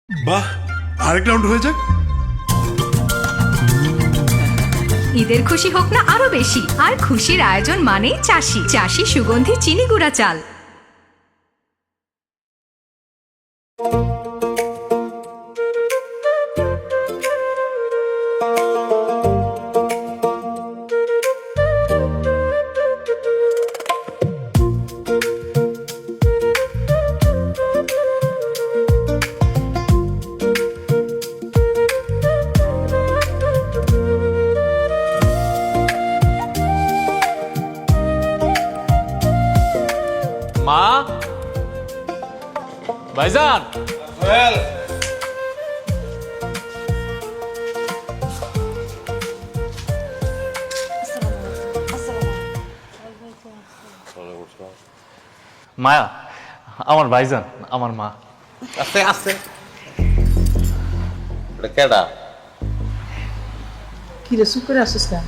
বাহ, আরেক রাউন্ড হয়ে যাক। ঈদের খুশি হোক না আরো বেশি, আর খুশির আয়োজন মানেই চাষি। চাষি সুগন্ধি চিনি গুঁড়া চাল। মা, ভাইজান, মায়া, আমার ভাইজান, আমার মা। আস্তে আস্তে এটা কেডা? কি রে চুপ করে আসছিস কেন?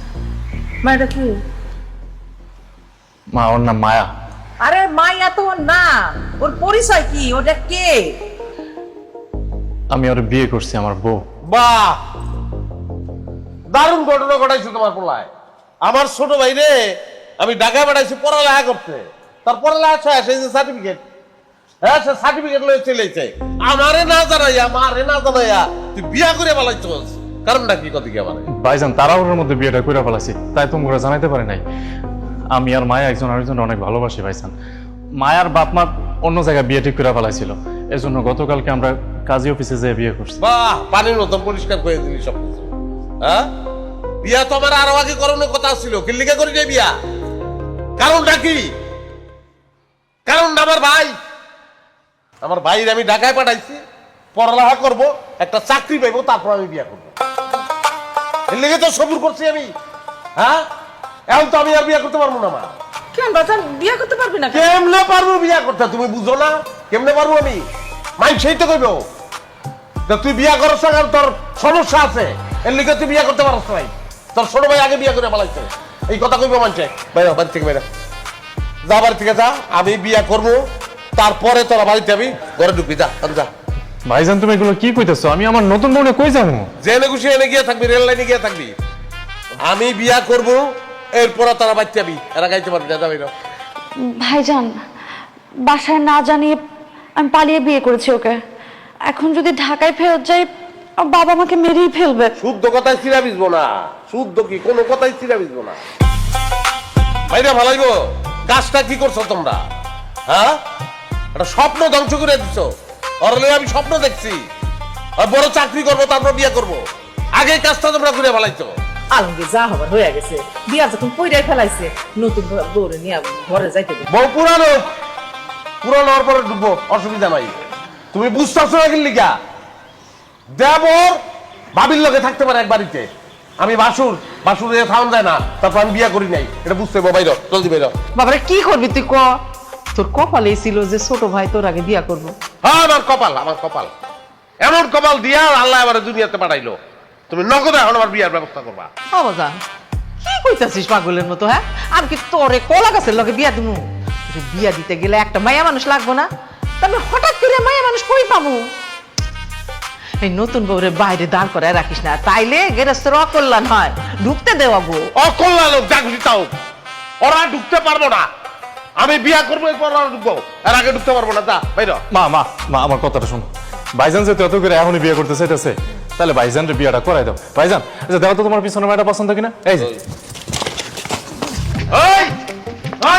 মা এটা কি? মা, ওর নাম মায়া। আরে মাইয়া তো ওর নাম, ওর পরিচয় কি? ওটা কে? আমি ওর বিয়ে করছি, আমার বউ। বাহ, দারুণ ঘটনা ঘটাইছো তোমার পোলায়। আমার ছোট ভাই রে আমি ঢাকায় পাঠাইছি পড়ালেখা করতে, তার পড়ালেখা শেষ এই যে সার্টিফিকেট, হ্যাঁ সে সার্টিফিকেট লয়ে চলেছে। আমারে না জানাইয়া, মারে না জানাইয়া তুই বিয়া করে পালাইছস, কারণটা কি কত কি আমারে? ভাইজান তাড়াহুড়োর মধ্যে বিয়েটা করে ফেলাছি, তাই তোমরা জানাইতে পারি নাই। আমি আর মায়া একজন আরেকজন অনেক ভালোবাসি ভাইজান। মায়ার বাপ মা অন্য জায়গায় বিয়ে ঠিক করে ফেলাইছিল, এজন্য গতকালকে আমরা কাজী অফিসে যেয়ে বিয়ে করছি। বাহ, পানির মতন পরিষ্কার করে দিলি সব কিছু। হ্যাঁ, বিয়া তো আমার আরো আগে করানোর কথা ছিল, কিল্লিকা করি নাই বিয়া। কারণটা কি? কারণটা আমার ভাইয়ের আমি ঢাকায় পাঠাইছি, পড়ালেখা করব, একটা চাকরি পাইবো, তারপর আমি বিয়া করবো। এর লেগে তো সবুর করছি আমি। হ্যাঁ, এখন তো আমি আর বিয়া করতে পারবো না। মা, কেন বাজান বিয়ে করতে পারবি না? কেমনে পারবো বিয়া করতে? তুমি বুঝো না কেমনে পারবো আমি? মাইক সেই তো কইব তুই বিয়া করছ, কারণ তোর সমস্যা আছে, এর লিগে তুই বিয়া করতে পারছ নাই। তোর ছোট ভাই আগে বিয়া করে পালাইছে, এই কথা কইব মানছে। বাইরে, বাড়ি থেকে বাইরে যা, বাড়ি থেকে যা। আমি বিয়া করবো, তারপরে তোরা বাড়িতে আমি ঘরে ঢুকবি। যা যা। ভাইজান তুমি এগুলো কি কইতেছো? আমি আমার নতুন বউনে কই যাবো? জেনে খুশি এনে গিয়ে থাকবি, রেল লাইনে গিয়ে থাকবি। আমি বিয়া করবো, এরপরে তোরা বাড়িতে যাবি, এরা গাইতে পারবি না। যাবি না ভাইজান, বাসায় না জানিয়ে আমি পালিয়ে বিয়ে করেছি ওকে। এখন যদি ঢাকায় ফেরত যাই, আমার বাবা আমাকে মেরেই ফেলবে। শুদ্ধ কথায় চিরা বিজবো না। শুদ্ধ কি কোনো কথাই চিরা বিজবো না। ভাইরা ভালাইবো, কাজটা কি করছো তোমরা? হ্যাঁ, একটা স্বপ্ন ধ্বংস করে দিছো। অরলে আমি স্বপ্ন দেখছি আর বড় চাকরি করবো, তারপর বিয়ে করবো। আগে কাজটা তোমরা করে ভালাইছো। আলমগীর যা হবার হয়ে গেছে, বিয়া যখন পইরাই ফেলাইছে, নতুন বউরে নিয়ে ঘরে যাইতে দে। বউ পুরানো, পুরানো হওয়ার পরে ডুববো, অসুবিধা নাই। তুমি বুঝতেছো না কিনলি গা? দেবর ভাবির লগে থাকতে পারে এক বাড়িতে, আমি বাসুর থাউন যায় না, তারপর আমি বিয়া করি নাই, এটা বুঝতে হবে। বাইর, জলদি বাইর। বাবারে কি করবি তুই? ক তোর কপালে ছিল যে ছোট ভাই তোর আগে বিয়া করবো। হ্যাঁ, আমার কপাল এমন কপাল দিয়া আল্লাহ আমার দুনিয়াতে পাঠাইলো। তুমি নগদে এখন আমার বিয়ার ব্যবস্থা করবা। বাজান কি কইতাছিস পাগলের মতো? হ্যাঁ, আমি কি তোরে কলা গাছের লগে বিয়া দিমু? বিয়া দিতে গেলে একটা মায়া মানুষ লাগবো না? তবে হঠাৎ করে মায়া মানুষ কই পাবো? এই নতুন বউরে বাইরে দাঁড় করে রাখিস না, তাইলে গেরস্তের অকল্যাণ হয়। ঢুকতে দেওয়া গো। অকল্যাণ লোক যা খুশি তাও, ওরা ঢুকতে পারবো না। আমি বিয়া করবো, এরপর ওরা ঢুকবো, এর আগে ঢুকতে পারবো না। যা বাইর। মা মা মা, আমার কথাটা শোনো। ভাইজান যেহেতু এত করে এখনই বিয়ে করতে চাইতেছে, তাহলে ভাইজানের বিয়েটা করাই দাও। ভাইজান, আচ্ছা দেখো তো তোমার পিছনে মেয়েটা পছন্দ কিনা। এই যে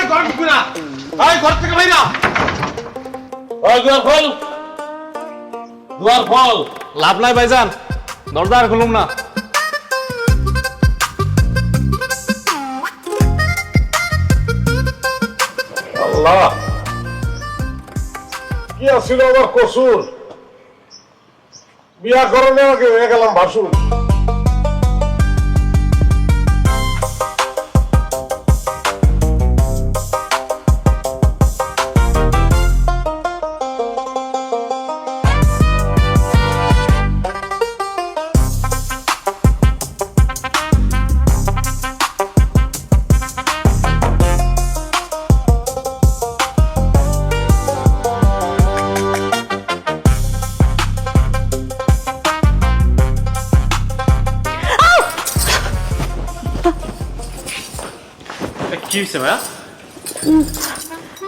ঘর ঢুকবি না, ঘর থেকে বাইরা। দুয়ার খোল, দুয়ার খোল। লাভ নাই ভাইজান, দরজা আর খুলুম না। আল্লাহ, কি আছিল আমার কসুর? বিয়া করণে আগে হয়ে গেলাম ভাসুর। কি হয়েছে ভাইয়া?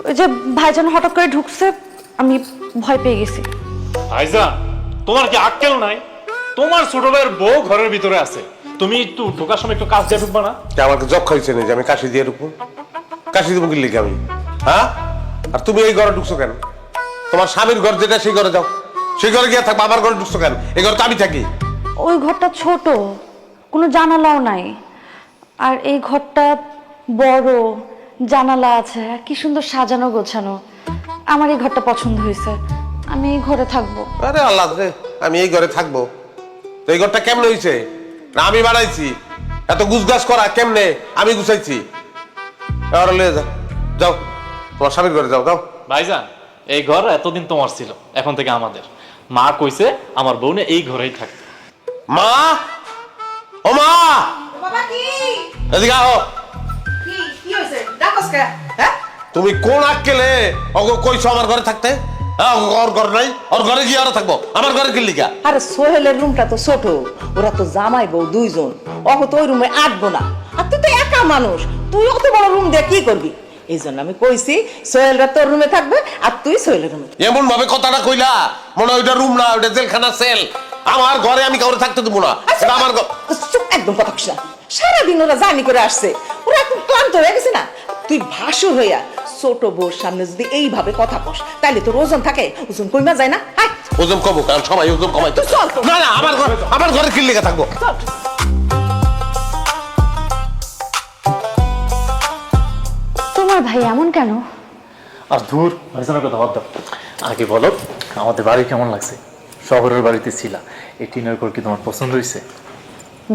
ওই যে ভাইজান হঠাৎ করে ঢুকছে, আমি ভয় পেয়ে গেছি। ভাইজান, তোমার কি আক্কেল নাই? তোমার ছোট ভাইয়ের বউ ঘরের ভিতরে আছে, তুমি একটু ঢোকার সময় একটু কাজ দিয়ে ঢুকবা না? আমাকে জব খাইছে না যে আমি কাশি দিয়ে ঢুকবো? কাশি দেবো কি লিখে আমি? হ্যাঁ, আর তুমি এই ঘরে ঢুকছো কেন? তোমার স্বামীর ঘর যেটা সেই ঘরে যাও, সেই ঘরে গিয়ে থাকবো। আমার ঘরে ঢুকছো কেন? এই ঘরে তো আমি থাকি। ওই ঘরটা ছোট, কোনো জানালাও নাই, আর এই ঘরটা বড়, জানালা আছে, আর কি সুন্দর সাজানো গোছানো। আমার এই ঘরটা পছন্দ হয়েছে, আমি এই ঘরে থাকবো। আরে আল্লাহ রে, আমি এই ঘরে থাকবো? তো এই ঘরটা কেমনে হয়েছে? না আমি বানাইছি? এত গুছগাছ করা কেমনে? আমি গুছাইছি? এবার লয়ে যাও, যাও তোমার স্বামীর ঘরে যাও, যাও। ভাইজান, এই ঘর এতদিন তোমার ছিল, এখন থেকে আমাদের। মা কইছে আমার বউ এই ঘরেই থাকে। মা, ও মা, বাবা কি এদিকে আও। কি কি হইছে? ডাকস কে? হ্যাঁ? তুমি কোন আক্কেলে ওগো কইছো আমার ঘরে থাকতে? হ্যাঁ, ওর ঘর নাই, ওর ঘরে গিয়ে আর থাকবো। আমার ঘরে কি লিগা? আরে সোহেলের রুমটা তো ছোট, ওরা তো জামাই বউ দুইজন, অহ তো ওই রুমে আটবো না। আর তুই তো একা মানুষ, তুই অত বড় রুম দিয়ে কি করবি? এই জন্য আমি কইছি সোহেলরা তোর রুমে থাকবে আর তুই সোহেলের রুমে। এমন ভাবে কথাটা কইলা মনে হয় ওইটা রুম না, ওইটা জেলখানা সেল। আমার ঘরে আমি কাউরে থাকতে দেবো না, এটা আমার ঘর। চুপ, একদম কথা কইস না। সারাদিন ওরা জার্নি করে আসছে, ওরা একদম ক্লান্ত হয়ে গেছে না। তুই ভাসুর হইয়া ছোট বউর সামনে যদি এইভাবে কথা কস, তাইলে তোর ওজন থাকে, ওজন কইমা যায় না। হাই ওজন কমো, কারণ সবাই ওজন কমাইতে। চল তো। না না, আমার ঘরে কি লিগা থাকবো? চল। তোমার ভাই এমন কেন? আর দূর ভাইজানের কথা বাদ দাও, আগে বলো আমাদের বাড়ি কেমন লাগছে? শহরের বাড়িতে ছিলা, এই টিনের ঘর কি তোমার পছন্দ হয়েছে?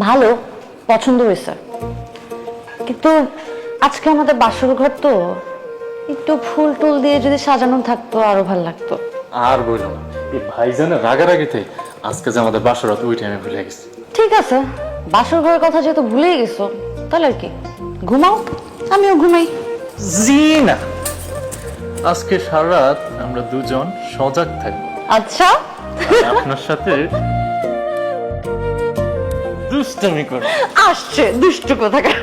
ভালো, পছন্দ হয়েছে, কিন্তু আজকে আমাদের বাসর ঘর তো একটু ফুল টুল দিয়ে যদি সাজানো থাকতো আরো ভালো লাগতো। আর বললো না, এই ভাইজানের রাগারাগিতে আজকে যে আমাদের বাসরাত ওই টাইমে ভুলে গেছি। ঠিক আছে, বাসর ঘরের কথা যেহেতু ভুলেই গেছো, তাহলে আর কি, ঘুমাও, আমিও ঘুমাই। জি না, আজকে সারা রাত আমরা দুজন সজাগ থাকবো। আচ্ছা, আপনার সাথে দুষ্টামি করব। আসছে দুষ্টু কোথাকার।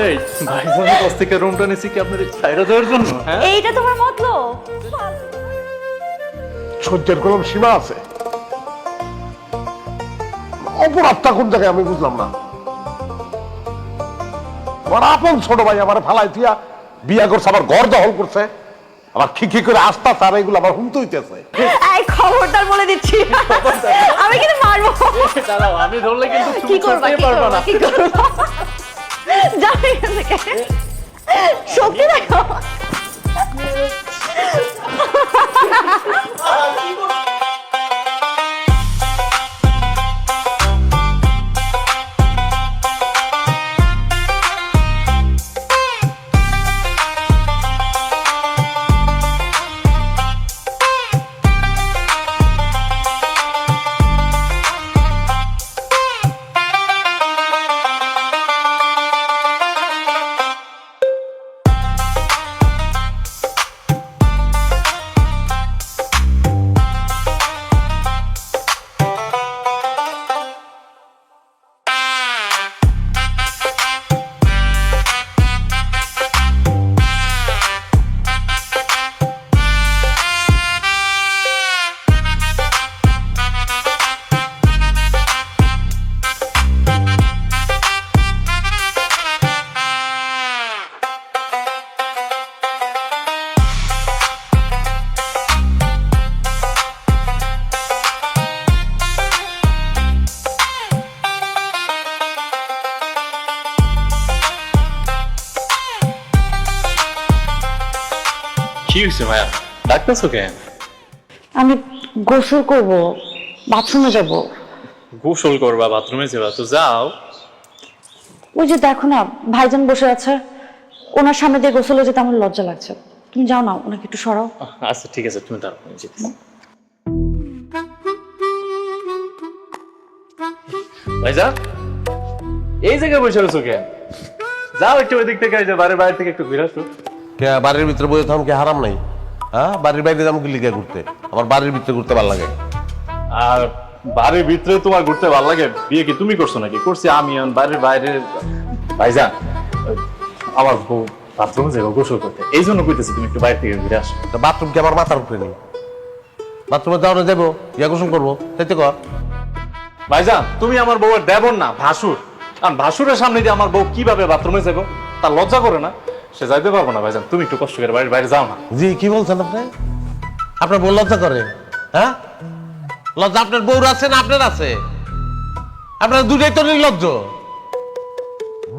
এই ভাইজানের কাছ থেকে রুমটা নিয়েছি কি আপনার ছাইরা দেওয়ার জন্য? হ্যাঁ, এইটা তোমার মতলব? সহ্যের কোনো সীমা আছে। অপরাধটা কোন জায়গায় আমি বুঝলাম না। আমার আপন ছোট ভাই আমার ফালাই দিয়া বিয়া করছে, আমার ঘর দখল করছে, আমার খিখি করে আস্তা তার এগুলো আমার হুমতে হইতেছে। এই খবরদার বলে দিচ্ছি, আমি কিন্তু মারবো। দাঁড়াও, আমি ধরলে কিন্তু কি তুমি করবা, করতেই কি পারবা করবা, না। কি করবা? যাও এখান থেকে, সত্যি দেখো। কি হয়েছে ভাইয়া, ডাকতেছো কেন? আমি গোসল করব, বাথরুমে যাব। গোসল করবা, বাথরুমে যাবা, তো যাও। ওই যে দেখো না, ভাইজান বসে আছে, ওনার সামনে দিয়ে গোসলে যেতে আমার লজ্জা লাগছে। তুমি যাও না, ওনাকে একটু সরাও। আচ্ছা ঠিক আছে, তুমি দাঁড়াও, আমি যেতেছি। ভাইজান, এই জায়গায় বসে রয়েছো কেন? যাও একটু ওই দিক থেকে, এই যে বাইরে থেকে একটু ঘুরে আসো। বাড়ির ভিতরে বসে থাম কি হারাম নাই? হ্যাঁ, বাড়ির বাইরে যাবো কি লিগা ঘুরতে? আমার বাড়ির ভিতরে ঘুরতে ভালো লাগে। আর বাড়ির ভিতরে তোমার ঘুরতে ভালো লাগে? বিয়ে কি তুমি করছো নাকি? করছি আমি। বাড়ির বাইরে ভাইজান, আমার বউ বাথরুমে যাবো গোসল করতে, এই জন্য কইতেছি তুমি একটু বাইরে থেকে ঘুরে আসো। বাথরুম কি আমার মাথার উপরে নেই? বাথরুমে যাওয়া যাবো, বিয়া গোসল করবো, তাইতে কর। ভাইজান তুমি আমার বউয়ের দেবর না, ভাসুর। আর ভাসুরের সামনে দিয়ে আমার বউ কিভাবে বাথরুমে যাবো, তার লজ্জা করে না? সে যাইতে পারবো না ভাইজান, তুমি একটু কষ্ট করে বাইরে যাও না। জি কি বলছেন আপনি? আপনার বউ লজ্জা করে? হ্যাঁ, লজ্জা আপনার বউর আছে না আপনার আছে? আপনার দুটাই তো নির্লজ্জ।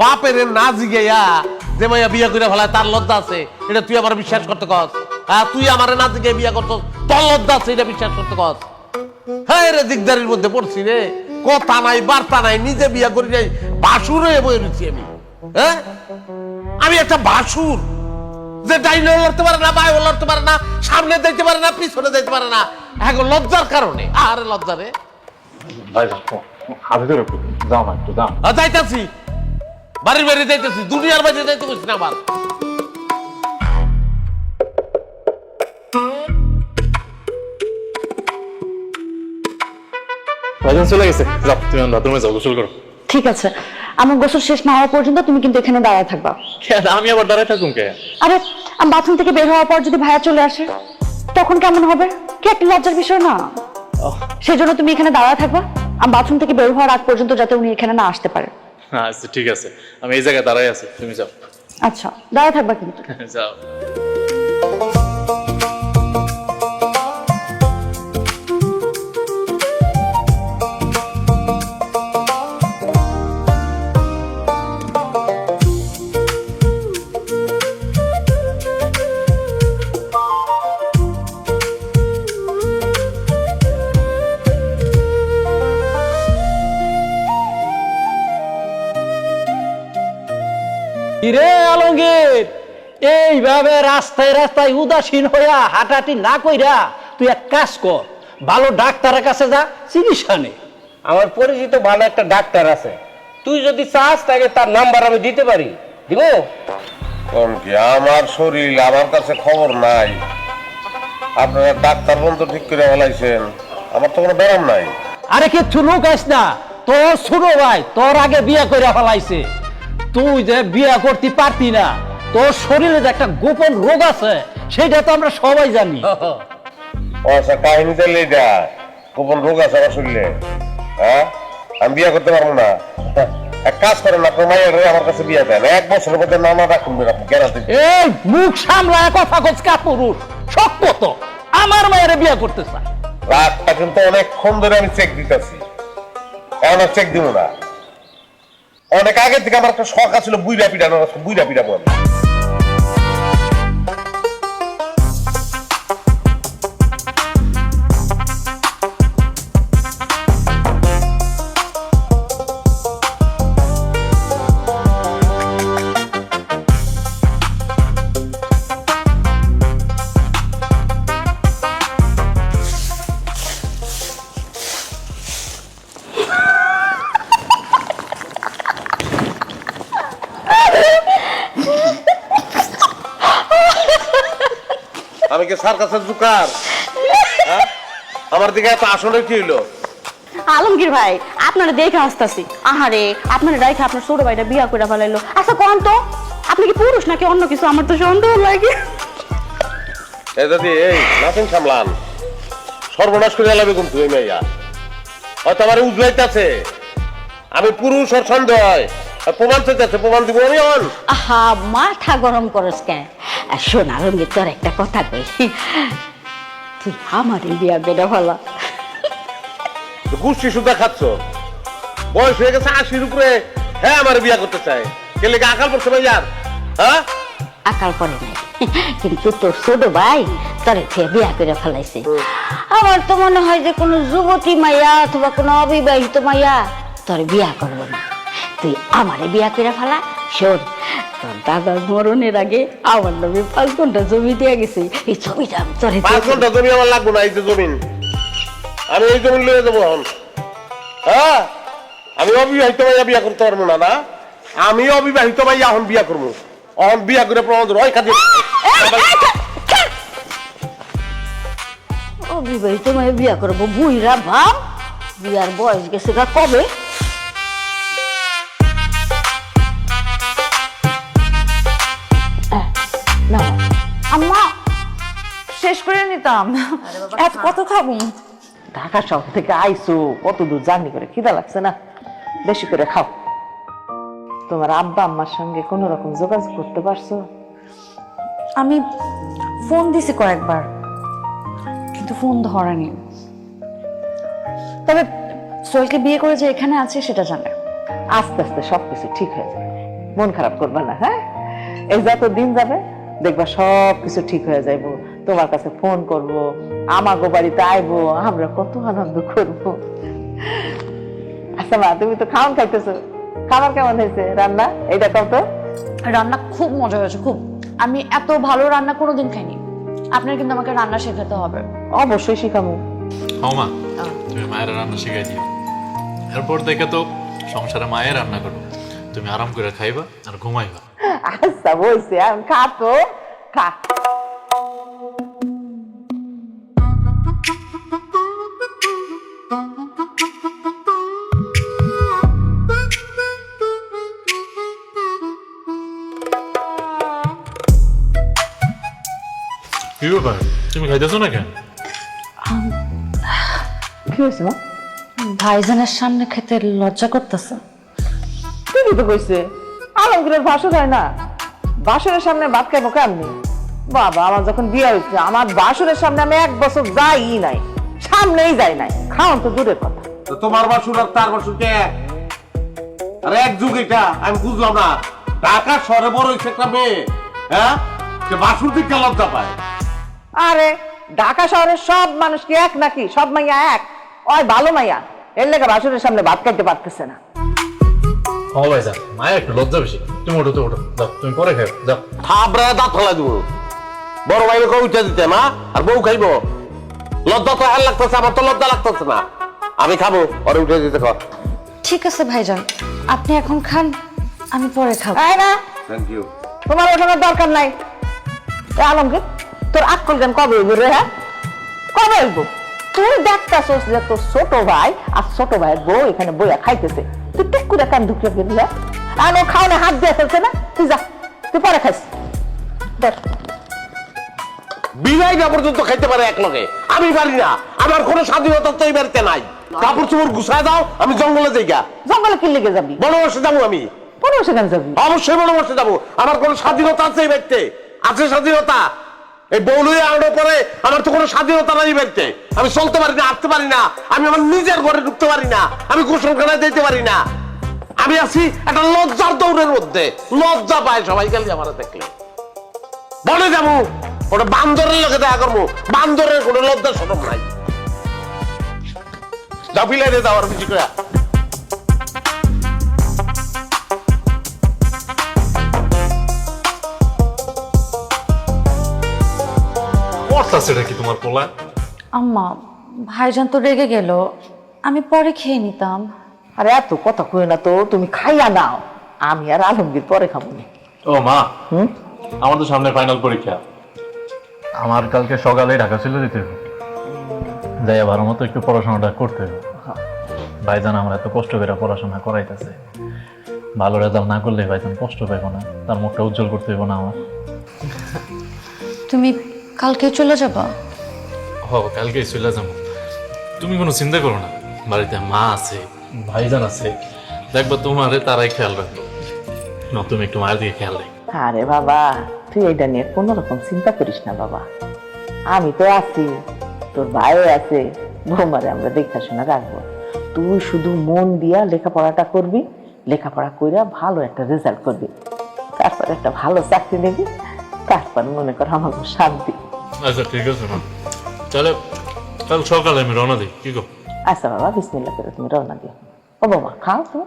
বাপের না জিগাইয়া যে মাইয়া বিয়া করে ফেলায় তার লজ্জা আছে, এটা তুই আমার বিশ্বাস করতে কস? হ্যাঁ, তুই আমার না জিগাই বিয়া করছস, তোর লজ্জা আছে এটা বিশ্বাস করতে কস? হ্যাঁ রে, দিকদারির মধ্যে পড়ছি রে, কথা নাই বার্তা নাই, নিজে বিয়া করি নাই, বাসুর হয়ে বয়ে রয়েছি আমি। হ্যাঁ, আমি একটা বাসুর যে ডাইনে লড়তে পারে না, বায়ু লড়তে পারে না, সামনে যাইতে পারে না, পিছনে যাইতে পারে না, এখন লজ্জার কারণে। আরে লজ্জা রে, ভাইজান হাতে ধরে যাও না, একটু যাও। যাইতাছি বাড়ির বাড়ি যাইতেছি, দুনিয়ার বাড়ি যাইতে বলছি না আবার। ভাইজান চলে গেছে, যাও তুমি বাথরুমে যাও, গোসল করো। ঠিক আছে, আমার গোসল শেষ না হওয়া পর্যন্ত তুমি কিন্তু এখানে দাঁড়ায় থাকবা। কেন আমি আবার দাঁড়ায় থাকুম কে? আরে আমি বাথরুম থেকে বের হওয়ার পর যদি ভাইয়া চলে আসে তখন কেমন হবে? কি একটা লজ্জার বিষয় না? সেজন্য তুমি এখানে দাঁড়ায় থাকবা, আমি বাথরুম থেকে বের হওয়ার আগ পর্যন্ত যাতে উনি এখানে না আসতে পারে। আচ্ছা ঠিক আছে, আমি এই জায়গায় দাঁড়াই আছি, তুমি যাও। আচ্ছা, দাঁড়ায় থাকবা কিন্তু। যাও। কিরে আলমগীর, এইভাবে রাস্তায় রাস্তায় উদাসীন হইয়া হাঁটাহাঁটি না কইরা তুই এক কাজ কর, ভালো ডাক্তারের কাছে যা, চিকিৎসা নে। আমার পরিচিত ভালো একটা ডাক্তার আছে, তুই যদি চাস তাকে তার নাম্বার আমি দিতে পারি। দিব? কোন কি আমার শরীর, আমার কাছে খবর নাই। আপনারা ডাক্তার বন্ধু ঠিক করে ফেলাইছেন, আমার তো কোনো ব্যায়াম নাই। আরে কিচ্ছু লুকাইস না, তোর ছোট ভাই তোর আগে বিয়ে করে ফেলাইছে। তুই যে বিয়ে করতে পারতি না, তোর শরীরে যে একটা গোপন রোগ আছে সেটা তো আমরা সবাই জানি। আচ্ছা, কাহিনী চাইলে এটা গোপন রোগ আছে আমার শরীরে? হ্যাঁ, আমি বিয়ে করতে পারবো না। এক কাজ করেন, আপনার মায়ের আমার কাছে বিয়ে দেন, 1 বছরের মধ্যে নানা রাখুন আপনি গ্যারান্টি। এই মুখ সামলায় কথা কস কাপুরুষ, সত্য তো আমার মায়ের বিয়ে করতে চায়। রাতটা কিন্তু অনেকক্ষণ ধরে আমি চেক দিতেছি, এখন আর চেক দিব না। অনেক আগে থেকে আমার একটা শখ আছিল বুইরা পিটানো, বুইরা পিটাবো আমি। আমি কি সার্কাসের জুকার? হ্যাঁ? আমার দিকে এত আসলে কি হইলো? আলমগীর ভাই, আপনারা দেখে আসতেছি। আহারে, আপনারা দেখে আপনার ছোট ভাইটা বিয়া করে ফেলাইলো। আচ্ছা কোন তো, আপনি কি পুরুষ নাকি অন্য কিছু? আমার তো সন্দেহ লাগে। এই দাদি, এই নাথিং সামলান, সর্বনাশ করে এলাবে কিন্তু এই মেয়া। হয়তো আমার উজলাইতেছে আমি পুরুষ, আর সন্দেহ হয়, আর প্রমাণ চাইতেছে, প্রমাণ দিব আমি। অন আহা, মাথা গরম করস কেন? শোন আলমগীর, তোর একটা কথা কই, তুই আমার বিয়া বেড়া ফেলা। গুষ্টি সুদ্ধা খাচ্ছ, বয়স হয়ে গেছে 80-র উপরে, হ্যাঁ আমার বিয়া করতে চায়। কে লেগে আকাল পড়ছে ভাই আর? হ্যাঁ, আকাল করে নাই, কিন্তু তোর ছোট ভাই তোরে বিয়া করে ফেলাইছে। আমার তো মনে হয় যে কোনো যুবতী মাইয়া অথবা কোনো অবিবাহিত মাইয়া তোর বিয়া করবো না, তুই আমারে বিয়া করে ফেলা। শোন, তোর দাদার মরণের আগে আমার নামে 5 ঘন্টা জমি দিয়ে গেছে, এই ছবিটা আমি তোরে 5 ঘন্টা জমি আমার লাগবো না। এই যে জমিন, আমি এই জমিন লয়ে যাবো এখন। হ্যাঁ, আমি অবিবাহিত মাইয়া বিয়া করতে পারবো না। না, আমি অবিবাহিত মাইয়া এখন বিয়া করবো, এখন বিয়া করে প্রমাণ দেবো। ওই খাদ্য অবিবাহিত মাইয়া বিয়া করবো? বুইরা ভাব, বিয়ার বয়স গেছে গা কবে। করে নিতাম। এত কত খাবো? ঢাকা শহর থেকে আইসো, কত দূর জার্নি করে, খিদা লাগছে না? বেশি করে খাও। তোমার আব্বা আম্মার সঙ্গে কোনো রকম যোগাযোগ করতে পারছো? আমি ফোন দিছি কয়েকবার, কিন্তু ফোন ধরেনি। তবে সোহেলকে বিয়ে করে যে এখানে আছে সেটা জানে। আস্তে আস্তে সবকিছু ঠিক হয়ে যাবে, মন খারাপ করবে না। হ্যাঁ, এই যত দিন যাবে দেখবা সবকিছু ঠিক হয়ে যাইবো। তোমার কাছে ফোন করব, আমাগো বাড়িতে আইবো, আমরা কত আনন্দ করব। আচ্ছা মা, তুমি তো খাওয়ান খাইতেছো, খাবার কেমন হয়েছে? রান্না এইটা কত? রান্না খুব মজা হয়েছে, খুব। আমি এত ভালো রান্না কোনোদিন খাইনি। আপনার কিন্তু আমাকে রান্না শেখাতে হবে। অবশ্যই শিখামু। মা তুমি মায়ের রান্না শিখাই দিও, এরপর দেখে তো সংসারে মায়ের রান্না করবো, তুমি আরাম করে খাইবা আর ঘুমাইবা। আচ্ছা বলছি, আমি খা তো, খা। কি ব্যাপার, তুমি খাইতেছো না কেন? কি হয়েছে মা? ভাইজানের সামনে খেতে লজ্জা করতেছে। ঠিকই তো কইছে, আলমগীরের ভাসুর হয় না, বাসুরের সামনে ভাত খাইবো কেমনি? বাবা, আমার যখন বিয়ে হয়েছে আমার বাসুরের সামনে আমি 1 বছর যাই নাই, সামনেই যাই নাই, খাওয়ান তো দূরের কথা। তো তোমার বাসুর আর তার বাসুর কে? আরে এক যুগ এটা, আমি বুঝলাম না। ঢাকা শহরে বড় হয়েছে একটা মেয়ে, হ্যাঁ, সে বাসুর দিকে লজ্জা পায়। আরে ঢাকা শহরের সব মানুষ কি এক নাকি? সব মাইয়া এক? ওই ভালো মাইয়া, এর লেগে বাসুরের সামনে ভাত খাইতে পারতেছে না। ও ভাইজান, মায়ের একটু লজ্জা বেশি। তুমি ওঠো তো, ওঠো, যাও তুমি পরে খাও, যাও। থাবড়া দাঁত ফেলা দিব। বড় ভাইকে কবিতা দিতে না, আর বউ খাইবো। লজ্জা তো আর লাগতেছে, আমার তো লজ্জা লাগতেছে না। আমি খাবো, ওরে উঠে দিতে খাও। ঠিক আছে ভাইজান, আপনি এখন খান, আমি পরে খাবো। তাই না? Thank you. তোমার ওঠানোর দরকার নাই। এ আলমগীর, তোর আক্কল জ্ঞান কবে হইব রে? হ্যাঁ, কবে হইব? তুই দেখতাছস যে তোর ছোট ভাই আর ছোট ভাইয়ের বউ এখানে বইয়া খাইতেছে, তুই টুক করে কান ঢুকে গেলি। আর ও খাওয়ানে হাত দিয়ে ফেলছে না? তুই যা, তুই পরে খাইস। দেখ, বিদায়টা পর্যন্ত খাইতে পারে এক লগে, আমি পারি না। আমার কোনো স্বাধীনতা তো এই বাড়িতে নাই। কাপড় চোপড় গুছায় দাও, আমি জঙ্গলে যাই গা। জঙ্গলে কি লেগে যাবি? বনবাসে যাবো আমি। পরে সেখানে যাবি? অবশ্যই বনবাসে যাবো। আমার কোনো স্বাধীনতা আছে এই বাড়িতে? আছে স্বাধীনতা? এই বৌলুই আনার পরে আমার তো কোনো স্বাধীনতা নাই এই বাড়িতে। আমি চলতে পারি না, হাঁটতে পারি না, আমি আমার নিজের ঘরে ঢুকতে পারি না, আমি গোসলখানায় দিতে পারি না। আমি আছি একটা লজ্জার দৌড়ের মধ্যে। লজ্জা পায় সবাই খালি আমার দেখলে। বনে যাবো, ওটা বান্দরের লোকে দেখা করবো। বান্দরের কোনো লজ্জা শরম নাই। যা ফিলাইতে যাও আর বেশি করে। সেটা কি তোমার পোলা? আম্মা, ভাইজান তো রেগে গেল, আমি পরে খেয়ে নিতাম। আরে এত কথা কই না তো, তুমি খাইয়া নাও, আমি আর আলমগীর পরে খাবো না। ও মা, আমার তো সামনে ফাইনাল পরীক্ষা, আমার কালকে সকালে ঢাকা চলে যেতে হবে। যাইয়া ভালো মতো একটু পড়াশোনাটা করতে হবে। ভাইজান আমরা এত কষ্ট করে পড়াশোনা করাইতেছে, ভালো রেজাল্ট না করলে ভাইজান কষ্ট পাইব না, তার মুখটা উজ্জ্বল করতে হইব না আমার। তুমি কালকে চলে যাবা? হ, কালকেই চলে যাবো। তুমি কোনো চিন্তা করো না, বাড়িতে মা আছে, ভাইজান আছে, দেখবা তোমারে তারাই খেয়াল রাখবো। না, তুমি একটু মায়ের দিকে খেয়াল রাখো। আরে বাবা, তুই এটা নিয়ে কোন রকম চিন্তা করিস না বাবা, আমি তো আছি, তোর ভাইও আছে, বৌমারে আমরা দেখাশোনা রাখবো। তুই শুধু মন দিয়া লেখাপড়াটা করবি, লেখাপড়া কইরা ভালো একটা রেজাল্ট করবি, তারপর একটা ভালো চাকরি নিবি, তারপর মনে কর আমার শান্তি। আচ্ছা ঠিক আছে মা, তাহলে কাল সকালে আমি রওনা দিই, কি গো? আচ্ছা বাবা, বিসমিল্লাহ করে তুমি রওনা দিও। ও বাবা, খাও তো।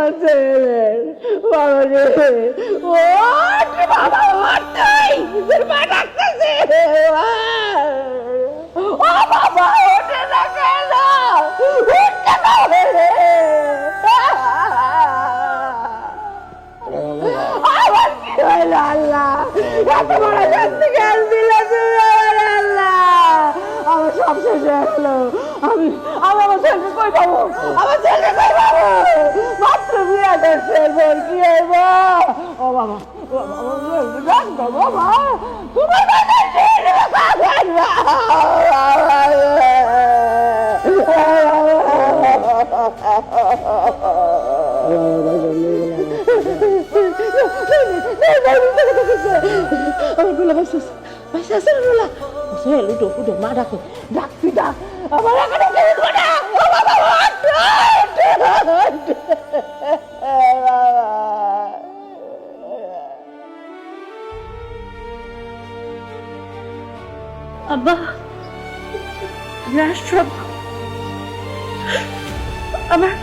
আমার ছেলের বাবা রে ওঠ বাবা ওঠ তোর মা ডাকতেছে ও বাবা ওঠে না কেন উঠতে পারে রে আমার কি হইল আল্লাহ এত বড় শাস্তি কেন দিলে তুমি আমার আল্লাহ আমার সব শেষ হয়ে গেল আমি আমার ছেলেকে কই পাবো আমার ছেলেকে কই পাবো মাত্র বিয়ে করছে বোন কি হইব ও বাবা বাবা তোমার মা ডাকো ডাক তুই ডাক আমার এখানে আব্বা সব আমার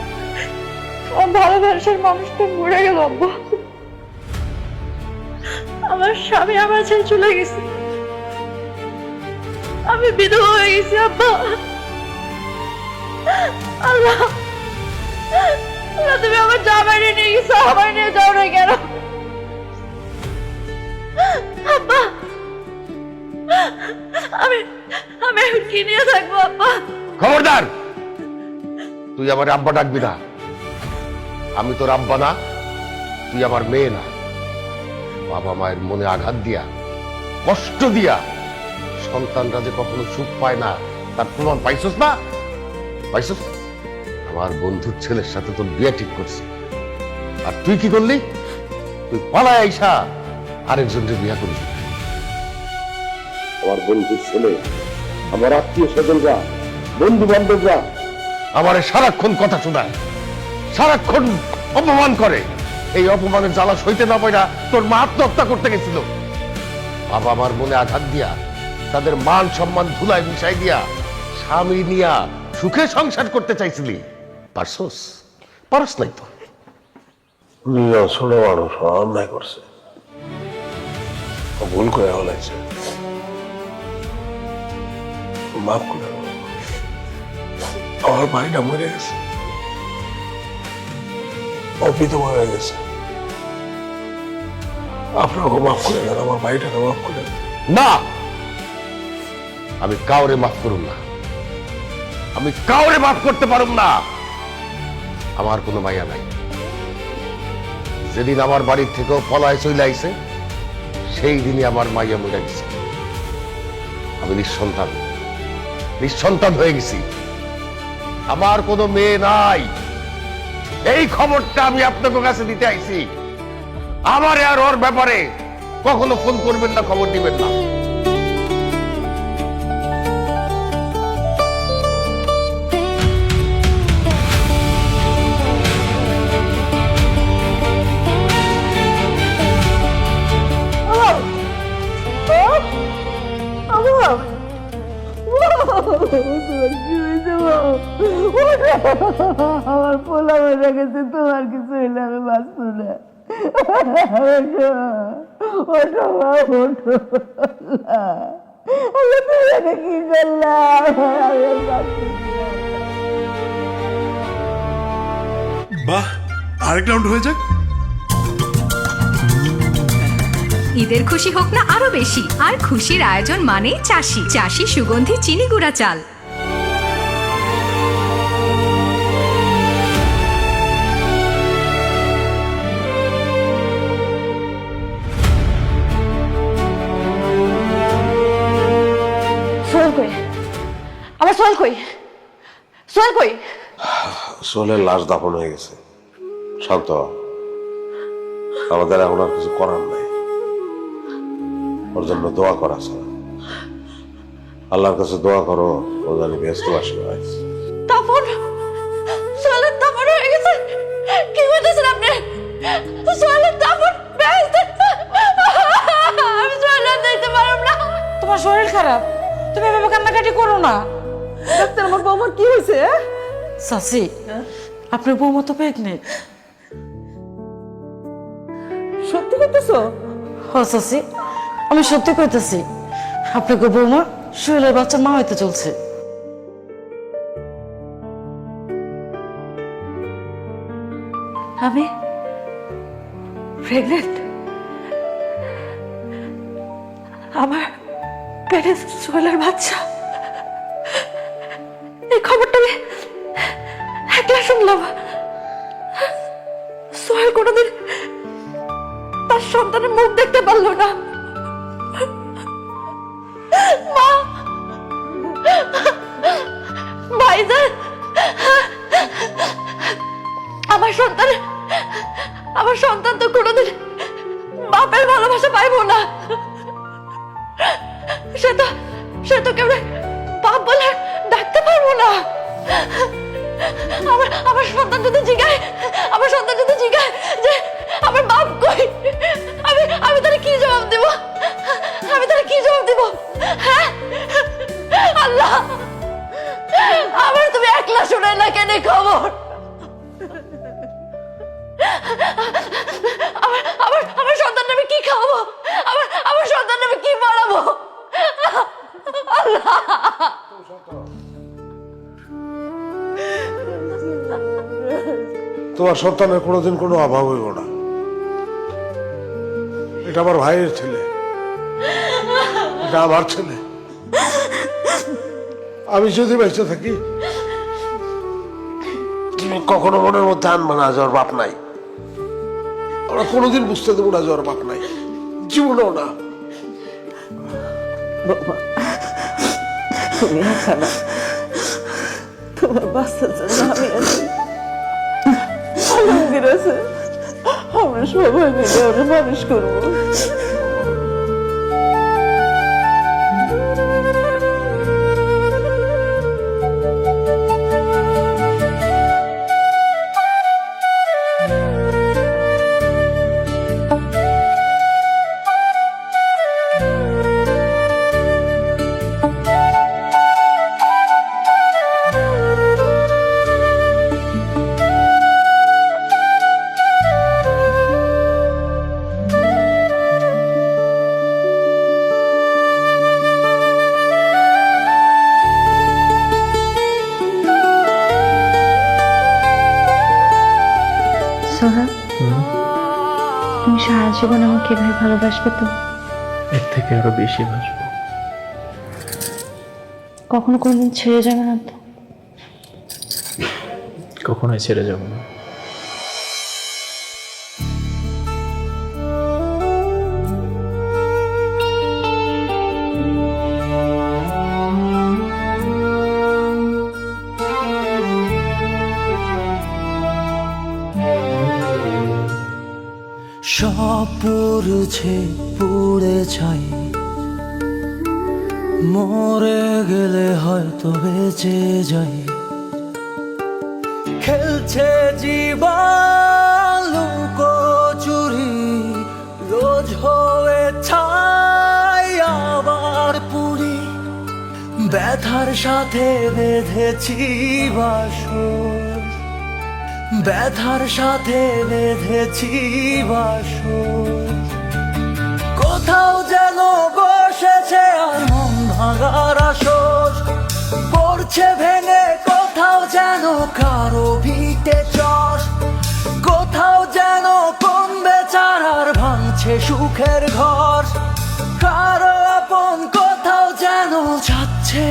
ভালোবাসার মানুষটা মরে গেল আব্বা আমার স্বামী আমার ছেড়ে চলে গেছে আমি বিধবা হয়ে গেছি আব্বা আল্লাহ তুমি আমার জামাই নিয়ে গেছো আমার নিয়ে যাও না কেন আব্বা আমি আমি এখন কি নিয়ে থাকবো আব্বা খবরদার তুই আমার আব্বা ডাকবি না আমি তোর আব্বা না তুই আমার মেয়ে না বাবা মায়ের মনে আঘাত দিয়া কষ্ট দিয়া সন্তানরা যে কখনো সুখ পায় না তার প্রমাণ পাইছস না পাইছস আমার বন্ধুর ছেলের সাথে তোর বিয়ে ঠিক করছি আর তুই কি করলি তুই পালায় আইসা আরেকজনকে বিয়ে করলি আমার বন্ধুর ছেলে আমার আত্মীয় স্বজনরা বন্ধু বান্ধবরা আমার সারাক্ষণ কথা শোনায় সারাক্ষণ অপমান করে এই অপমানের জ্বালা সইতে না পারা তোর মা আত্মহত্যা করতে গেছিল বাবা আমার মনে আঘাত দিয়া তাদের মান সম্মান ধুলায় মিশাই দিয়া স্বামী নিয়া সুখে সংসার করতে চাইছিলি পারছস পারস নাই তো ছোট মানুষ অন্যায় করছে ভুল করে হলাইছে মাফ করে দাও। আমার ভাইটা মরে গেছে অপিতমা হয়ে গেছে আপনাকে মাফ করে দেন আমার ভাইটাকে মাফ করে দেন না আমি কাউরে মাফ করুম না আমি কাউরে মাফ করতে পারুম না আমার কোনো মাইয়া নাই যেদিন আমার বাড়ির থেকেও পলায় চলে আইছে সেই দিনই আমার মাইয়া মরে গেছে আমি নিঃসন্তান হয়ে গেছি আমার কোনো মেয়ে নাই এই খবরটা আমি আপনাদের কাছে দিতে আইছি আমার আর ওর ব্যাপারে কখনো ফোন করবেন না খবর দিবেন না আমার পোলা মরে গেছে তোমার কিছু হইলে আমি বাঁচবো না ওঠো ওঠো কি করলাম বাহ আরেক রাউন্ড হয়ে যাক ঈদের খুশি হোক না আরো বেশি আর খুশির আয়োজন মানেই চাষি চাষি সুগন্ধি চিনি গুঁড়া চাল সোহেল কই আমার সোহেল কই সোহেল কই সোহেলের লাশ দাফন হয়ে গেছে শান্ত হ। আমাদের এখন আর কিছু করার নাই ওর জন্য দোয়া করা ছাড়া আল্লাহর কাছে দোয়া করো ও জানি ব্যস্ত আসে তাপন সোহেলের তাপন হয়ে গেছে কি বলতেছেন আপনি সোহেলের তাপন আমি সোহেল দিতে পারব না তোমার শরীর খারাপ তুমি এভাবে কান্নাকাটি করো না ডাক্তার আমার বৌমার কি হয়েছে চাচি আপনার বৌমা তো প্রেগনেন্ট করতেছো? চাচি আমি সত্যি কইতেছি, আপনাকে বৌমা শরীরের বাচ্চা মা হইতে চলছে। আমি প্রেগনেন্ট, আমার পেটে সোহেলের বাচ্চা। এই খবরটা আমি একলা শুনলাম। সোহেল কোনোদিন তার সন্তানের মুখ দেখতে পারলো না। মা, ভাইজান, আমার সন্তান তো কোনোদিন বাপের ভালোবাসা পাইবো না। সে তো কেউ বাপ বলে ডাকতে পারবো না। আমার সন্তান যদি জিগায় যে আমার বাপ কই, আমি তাহলে কি জবাব দেব? হ্যাঁ আল্লাহ, আমার তুমি একলা শোনাই না কেন খবর? আমার সন্তান আমি কি খাওয়াবো? আমার সন্তান আমি কি পড়াবো? আল্লাহ, তোমার সন্তানের কোনোদিন কোনো অভাব হইব না। এটা আমার ভাইয়ের ছেলে, এটা আমার ছেলে। আমি যদি বেঁচে থাকি তুমি কখনো মনের মধ্যে আনবে না যে ওর বাপ নাই। আমরা কোনোদিন বুঝতে দেবো না যে ওর বাপ নাই, জীবনেও না। তুমি একা না, তোমার বাচ্চার জন্য আমি আছি, আলমগীর আছে, আমরা সবাই মিলে ওরা মানুষ করবো। সোহা, তুমি সারা জীবন আমাকে এভাবে ভালোবাসবে তো? এর থেকে আরো বেশি বাসবো। কখনো কোনোদিন ছেড়ে যাবে না তো? কখনোই ছেড়ে যাব না। সব পড়ছে পুড়ে ছাই, মরে গেলে হয়তো বেঁচে যাই। খেলছে জীবন লুকোচুরি, রোজ হয়ে ছাই আবার পুরি। ব্যথার সাথে বেঁধেছি বাসর, ব্যথার সাথে বেঁধেছি বাসর। কোথাও যেন বসেছে আর মন ভাঙার আসর, পড়ছে ভেঙে কোথাও যেন কারো ভিটে চস। কোথাও যেন কোন বেচারার ভাঙছে সুখের ঘর, কারো আপন কোথাও যেন যাচ্ছে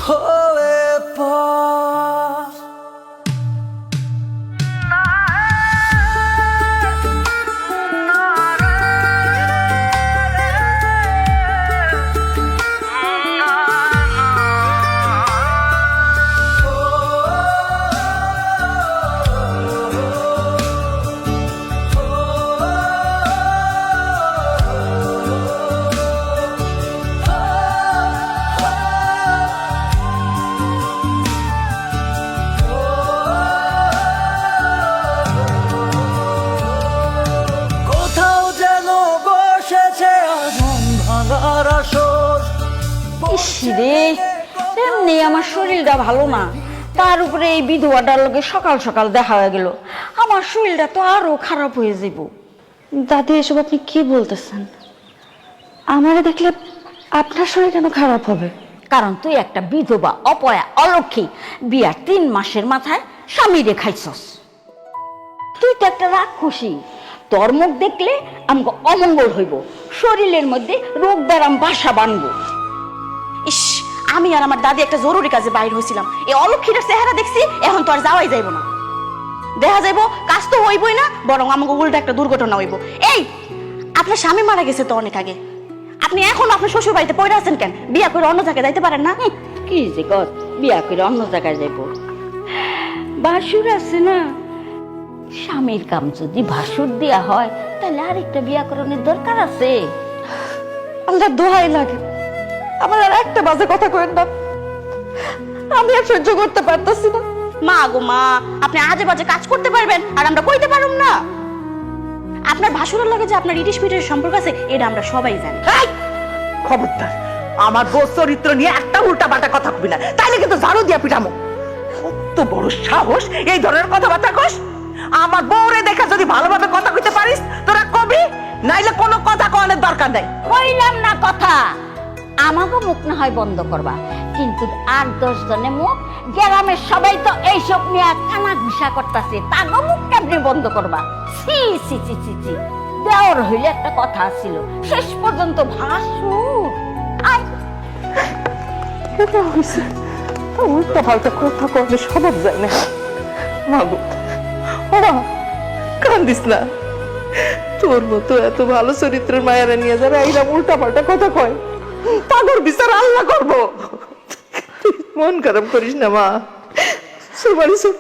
হয়ে পর। রে এমনি আমার শরীরটা ভালো না, তার উপরে এই বিধবাটার লোকে সকাল সকাল দেখা হয়ে গেল, আমার শরীরটা তো আরো খারাপ হয়ে যাব। দাদি এসব আপনি কি বলতেছেন? আমারে দেখলে আপনার শরীর কেন খারাপ হবে? কারণ তুই একটা বিধবা, অপয়া, অলক্ষী, বিয়ার 3 মাসের মাথায় স্বামী রেখাইছস। তুই তো একটা রাক্ষসী। তোর মুখ দেখলে আমাকে অমঙ্গল হইব, শরীরের মধ্যে রোগ ব্যারাম বাসা বানবো। ইস, আমি আর আমার দাদি একটা জরুরি কাজে বাইর হয়েছিলাম, এই অলক্ষীটার চেহারা দেখছি, এখন তো আর যাওয়াই যাইব না। দেখা যাইব কাজ তো হইবই না, বরং আমাকে উল্টা একটা দুর্ঘটনা হইব। এই, আপনার স্বামী মারা গেছে তো অনেক আগে, আপনি এখন আপনার শ্বশুর বাড়িতে পড়ে আছেন কেন? বিয়া করে অন্য জায়গায় যাইতে পারেন না? কি যে কত, বিয়া করে অন্য জায়গায় যাইব? ভাসুর আছে না, স্বামীর কাম যদি ভাসুর দেয়া হয় তাহলে আরেকটা বিয়া করানোর দরকার আছে। আল্লাহ দোহাই লাগে, আমার আর একটা বাজে কথা কইেন না, আমি আর সহ্য করতে পারতাছি না। মা গো মা, আপনি আজে বাজে কাজ করতে পারবেন আর আমরা কইতে পারুম না? আপনার ভাসুরের লাগে যে আপনার ইটিশ পিটের সম্পর্ক আছে, এটা আমরা সবাই জানি। এই, খবরদার আমার বউ চরিত্র নিয়ে একটা উল্টা পাল্টা কথা কবি না, তাইলে কিন্তু ঝাড়ু দিয়া পিটামো। কত বড় সাহস এই ধরনের কথাবার্তা কস! আমার বউরে দেখে যদি ভালোভাবে কথা কইতে পারিস তোরা কবি, নাইলে কোনো কথা কওয়ানোর দরকার নাই। কইলাম না কথা, আমাকে মুখ না হয় বন্ধ করবা, কিন্তু 8-10 জনের মুখ, গ্রামের সবাই তো এইসব নিয়ে কানা ঘুষা করতেছে, তাগো মুখ কেমনে বন্ধ করবা? ছি ছি ছি ছি ছি, দেওয়ার হইলে একটা কথা ছিল, শেষ পর্যন্ত ভাসুর। আয় উল্টা পাল্টা কথা কওয়ানোর স্বভাব যায় না। মাগো, ওরা কান্দিস না, তোর মতো এত ভালো চরিত্রের মায়েরা নিয়ে যারা এইরকম উল্টা পাল্টা কথা কয়, তাগর বিচার আল্লাহ করবো। মন খারাপ করিস না মা, সবারই সব।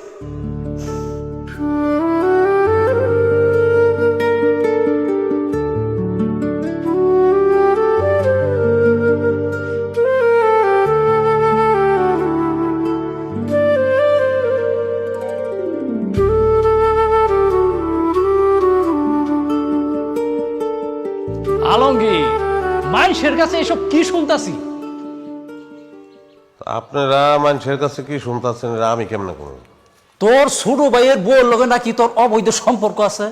আলমগীর, মানুষের কাছে এসব কি শুনতাছি? আপনারা মানুষের কাছে কি শুনতেছেন, আমি কেমনে করব? তোর ছোট ভাইয়ের বউর লগে নাকি তোর অবৈধ সম্পর্ক আছে?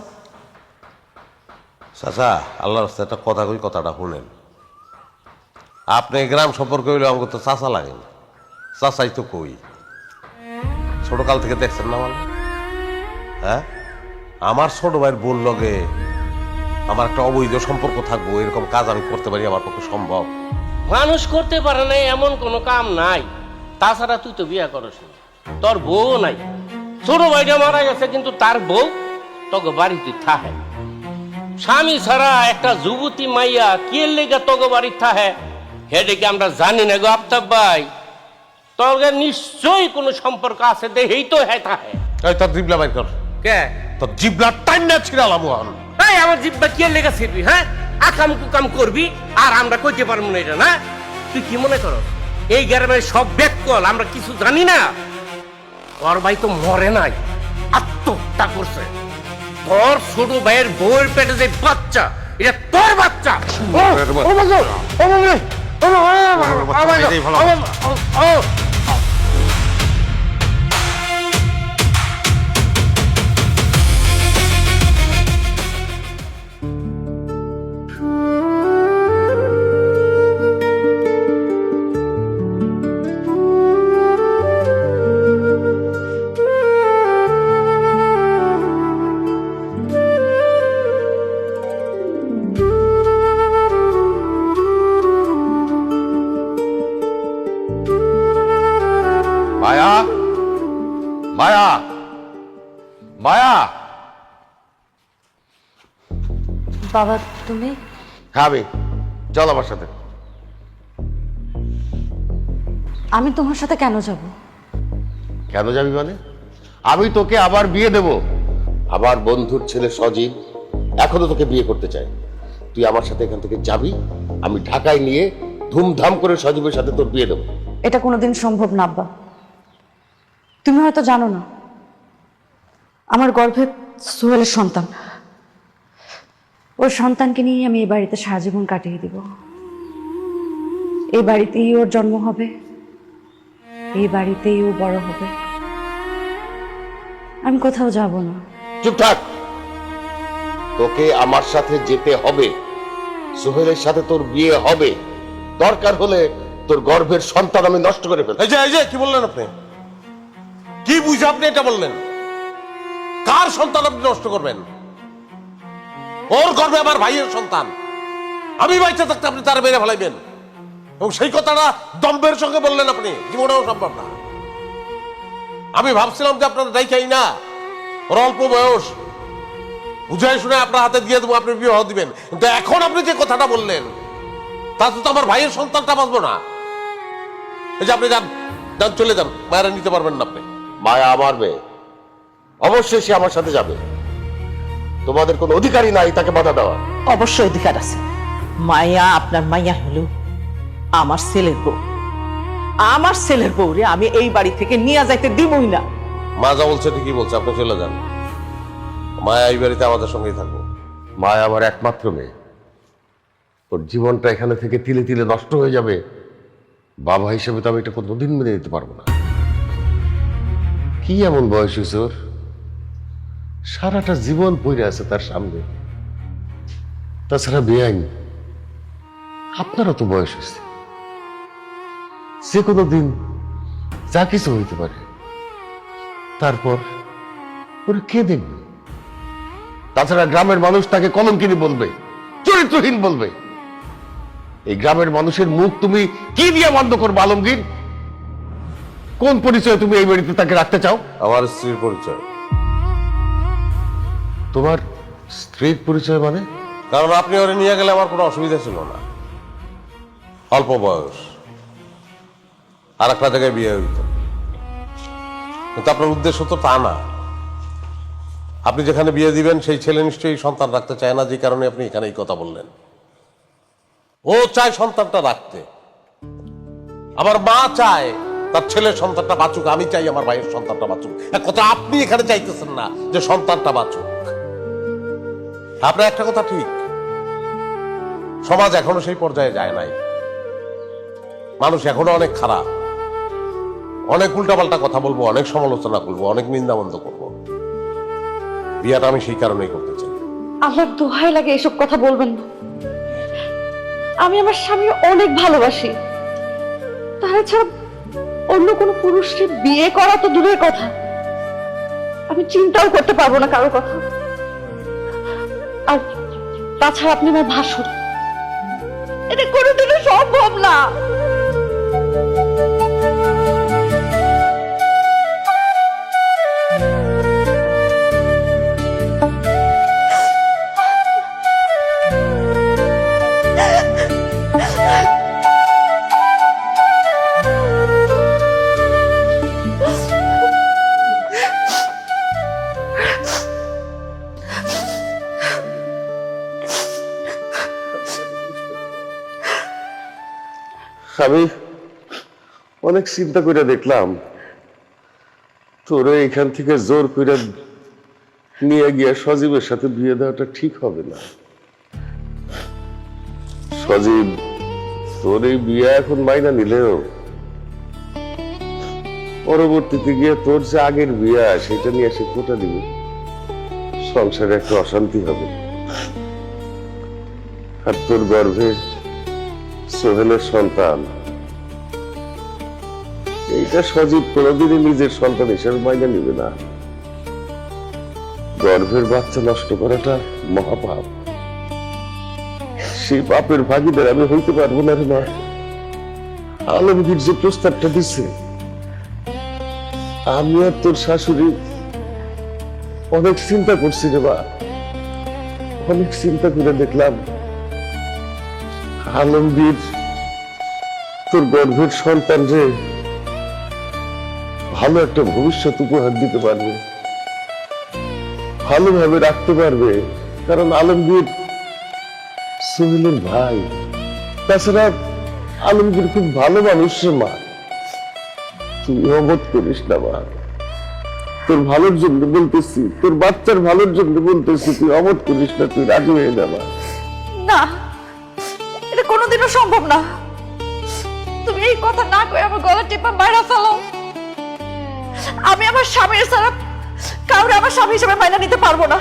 চাচা, আল্লাহর রাস্তায় একটা কথা কই, কথাটা শুনেন। আপনি গ্রাম সম্পর্ক হইলে আমাকে তো চাচা লাগেন, চাচাই তো কই। ছোটকাল থেকে দেখছেন না মানে? হ্যাঁ, আমার ছোট ভাইয়ের বোন লগে আমার একটা অবৈধ সম্পর্ক থাকবো, এরকম কাজ আমি করতে পারি? আমার পক্ষে সম্ভব? মানুষ করতে পারে না এমন কোনো কাম নাই। তাছাড়া তুই তো বিয়া করস না, তোর বউ নাই। ছোট ভাইটা মারা গেছে, কিন্তু তার বউ তোকে বাড়িতে থাহে। স্বামী ছাড়া একটা যুবতী মাইয়া কে লেগে তোকে বাড়ি থাহে, হেডেকে আমরা জানি না গো আফতাব ভাই। তোকে নিশ্চয়ই কোনো সম্পর্ক আছে, দেখেই তো হ্যাঁ থাহে। এই তোর জিবলা বাইর কর। কে? তোর জিবলা টাইনা ছিড়ালাম ওহান। এই আমার জিব্বা কে লেগে ছিড়বি? হ্যাঁ, আকাম কুকাম করবি আর আমরা কইতে পারবো না এটা? না, তুই কি মনে করো এই গ্রামের সব ব্যাককল আমরা কিছু জানি না? তোর ভাই তো মরে নাই, আত্মহত্যা করছে। তোর ছোট ভাইয়ের বউয়ের পেটে যে বাচ্চা, এটা তোর বাচ্চা। মায়া, মায়া, মায়া। বাবা তুমি? খাবে, চল আমার সাথে। আমি তোমার সাথে কেন যাব? কেন যাবি মানে? আমি তোকে আবার বিয়ে দেব। আমার বন্ধুর ছেলে সজীব এখনো তোকে বিয়ে করতে চায়। তুই আমার সাথে এখান থেকে যাবি, আমি ঢাকায় নিয়ে ধুমধাম করে সজীবের সাথে তোর বিয়ে দেবো। এটা কোনোদিন সম্ভব না আব্বা। তুমি হয়তো জানো না, আমার গর্ভে সোহেলের সন্তান। ওর সন্তানকে নিয়ে আমি এই বাড়িতে সারা জীবন কাটিয়ে দিব। এই বাড়িতেই ওর জন্ম হবে, এই বাড়িতেই ও বড় হবে। আমি কোথাও যাব না। চুপ থাক। তোকে আমার সাথে যেতে হবে, সোহেলের সাথে তোর বিয়ে হবে, দরকার হলে তোর গর্ভের সন্তান আমি নষ্ট করে ফেলবো। এই যে কি বললেন আপনি? কি বুঝে আপনি এটা বললেন? কার সন্তান আপনি নষ্ট করবেন? ওর গর্ভে আমার ভাইয়ের সন্তান, আমি বাইচে থাকতে আপনি তার মেরে ফেলাইবেন, এবং সেই কথাটা দম্ভের সঙ্গে বললেন আপনি, জীবনেও সম্ভব না। আমি ভাবছিলাম যে আপনার দায়িত্বই না, ওর অল্প বয়স, বুঝাই শুনে আপনার হাতে দিয়ে দেবো, আপনি বিবাহ দিবেন। কিন্তু এখন আপনি যে কথাটা বললেন, তাতে তো আমার ভাইয়ের সন্তানটা বাঁচবো না। এই যে আপনি যান, চলে যান, মায়েরা নিতে পারবেন না আপনি। মায়া আমার মেয়ে, অবশ্যই সে আমার সাথে যাবে। তোমাদের কোনো অধিকারই নাই তাকে বাধা দেওয়া। অবশ্যই অধিকার আছে। মায়া আপনার মাইয়া হলো আমার ছেলের বউ। আমার ছেলের বউরে আমি এই বাড়ি থেকে নিয়ে যাইতে দিবই না। মা যা বলছে ঠিকই বলছে, আপনি চলে যান। মায়া এই বাড়িতে আমাদের সঙ্গেই থাকবো। মায়া আমার একমাত্র মেয়ে, ওর জীবনটা এখানে থেকে তিলে তিলে নষ্ট হয়ে যাবে, বাবা হিসেবে তো আমি এটা কোনোদিন মেনে নিতে পারবো না। কি এমন বয়স হয়েছে ওর? সারাটা জীবন পড়ে আছে তার সামনে। তাছাড়া বেআইন, আপনারও তো বয়স হয়েছে, যে কোনো দিন যা কিছু হইতে পারে। তারপর ওরা কে দেখবে? তাছাড়া গ্রামের মানুষ তাকে কলঙ্কিনী বলবে, চরিত্রহীন বলবে। এই গ্রামের মানুষের মুখ তুমি কি দিয়ে বন্ধ করবে আলমগীর? কোন পরিচয় তুমি এই বাড়িতে তাকে রাখতে চাও? আমার স্ত্রীর পরিচয়। তোমার স্ত্রীর পরিচয় মানে? কারণ আপনি ওরে নিয়ে গেলে আমার কোনো অসুবিধা ছিল না। অল্প বয়স, আর একটা জায়গায় বিয়ে হইত। কিন্তু আপনার উদ্দেশ্য তো তা না। আপনি যেখানে বিয়ে দিবেন সেই ছেলে নিশ্চয়ই সন্তান রাখতে চায় না, যে কারণে আপনি এখানে এই কথা বললেন। ও চায় সন্তানটা রাখতে, আমার মা চায় তার ছেলের সন্তানটা বাঁচুক, আমি চাই আমার ভাইয়ের সন্তানটা বাঁচুক। এক কথা আপনি এখানে চাইতেছেন না যে সন্তানটা বাঁচুক। আপনার একটা কথা ঠিক, সমাজ এখনো সেই পর্যায়ে যায় নাই। মানুষ এখনো অনেক খারাপ, অনেক উল্টাপাল্টা কথা বলবো, অনেক সমালোচনা করবো, অনেক নিন্দাবন্ধ করবো। বিয়াটা আমি সেই কারণেই করতে চাই। আমার দোহাই লাগে এসব কথা বলবেন না। আমি আমার স্বামী অনেক ভালোবাসি, তারা ছাড়া অন্য কোনো পুরুষকে বিয়ে করা তো দূরের কথা, আমি চিন্তাও করতে পারবো না কারোর কথা। আর তাছাড়া আপনি আমার ভাসুর, এটা কোনোদিনও সম্ভব না। আমি অনেক চিন্তা করে দেখলাম, তোরে এখান থেকে জোর করে নিয়ে গিয়ে সজীবের সাথে বিয়ে দেওয়াটা ঠিক হবে না। সজীব তোর এই বিয়ে এখন মাইনা নিলেও পরবর্তীতে গিয়ে তোর যে আগের বিয়ে সেটা নিয়ে সে কোটা দিবে, সংসারে একটা অশান্তি হবে। আর তোর গর্ভে সোহেলের সন্তান, এইটা সজীব কোনোদিনই নিজের সন্তান হিসেবে মাইনে নিবে না। গর্ভের বাচ্চা নষ্ট করাটা মহাপাপ, সেই পাপের ভাগীদার আমি হইতে পারবো না রে মা। আলমগীর যে প্রস্তাবটা দিচ্ছে, আমি আর তোর শাশুড়ি অনেক চিন্তা করছি রে মা, অনেক চিন্তা করে দেখলাম আলমগীর তোর গর্ভের সন্তান যে ভালো একটা ভবিষ্যৎ উপহার দিতে পারবে, ভালোভাবে রাখতে পারবে। কারণ আলমগীর সোহেলের ভাই, তাছাড়া আলমগীর খুব ভালো মানুষ রে মা। তুই অবোধ করিস না মা, তোর ভালোর জন্য বলতেছি, তোর বাচ্চার ভালোর জন্য বলতেছি, তুই অবোধ করিস না, তুই রাজি হয়ে যা মা। না, এটা কোনোদিনও সম্ভব না। তুমি এই কথা না কই আমার গলা টিপা মারা ফেলো। আমি আমার স্বামীর ছাড়া কাউরে আমার স্বামী হিসেবে মাইনা নিতে পারবো না।